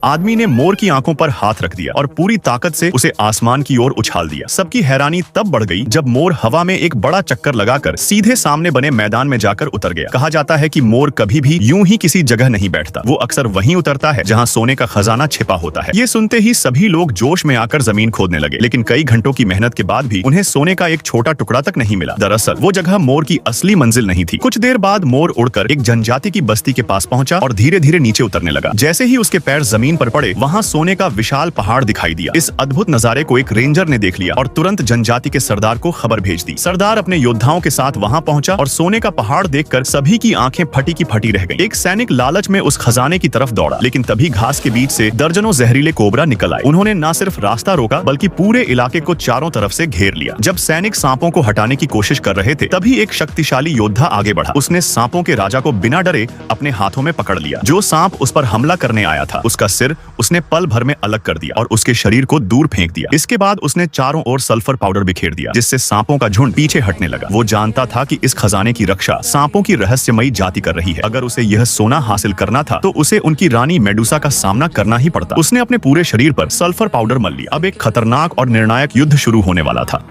आदमी ने मोर की आंखों पर हाथ रख दिया और पूरी ताकत से उसे आसमान की ओर उछाल दिया। सबकी हैरानी तब बढ़ गई जब मोर हवा में एक बड़ा चक्कर लगाकर सीधे सामने बने मैदान में जाकर उतर गया। कहा जाता है कि मोर कभी भी यूं ही किसी जगह नहीं बैठता, वो अक्सर वहीं उतरता है जहां सोने का खजाना छिपा होता है। ये सुनते ही सभी लोग जोश में आकर जमीन खोदने लगे, लेकिन कई घंटों की मेहनत के बाद भी उन्हें सोने का एक छोटा टुकड़ा तक नहीं मिला। दरअसल वो जगह मोर की असली मंजिल नहीं थी। कुछ देर बाद मोर उड़कर एक जनजाति की बस्ती के पास पहुंचा और धीरे धीरे नीचे उतरने लगा। जैसे ही उसके पैर जमीन पर पड़े, वहां सोने का विशाल पहाड़ दिखाई दिया। इस अद्भुत नजारे को एक रेंजर ने देख लिया और तुरंत जनजाति के सरदार को खबर भेज दी। सरदार अपने योद्धाओं के साथ वहां पहुंचा और सोने का पहाड़ देखकर सभी की आंखें फटी की फटी रह गईं। एक सैनिक लालच में उस खजाने की तरफ दौड़ा, लेकिन तभी घास के बीच से दर्जनों जहरीले कोबरा निकल आए। उन्होंने न सिर्फ रास्ता रोका बल्कि पूरे इलाके को चारों तरफ से घेर लिया। जब सैनिक सांपों को हटाने की कोशिश कर रहे थे, तभी एक शक्तिशाली योद्धा आगे बढ़ा। उसने सांपों के राजा को बिना डरे अपने हाथों में पकड़ लिया। जो सांप उस पर हमला करने आया था, उसका सिर उसने पल भर में अलग कर दिया और उसके शरीर को दूर फेंक दिया। इसके बाद उसने चारों ओर सल्फर पाउडर बिखेर दिया, जिससे सांपों का झुंड पीछे हटने लगा। वो जानता था कि इस खजाने की रक्षा सांपों की रहस्यमयी जाति कर रही है। अगर उसे यह सोना हासिल करना था तो उसे उनकी रानी मेडुसा का सामना करना ही पड़ता। उसने अपने पूरे शरीर पर सल्फर पाउडर मल लिया। अब एक खतरनाक और निर्णायक युद्ध शुरू होने वाला था।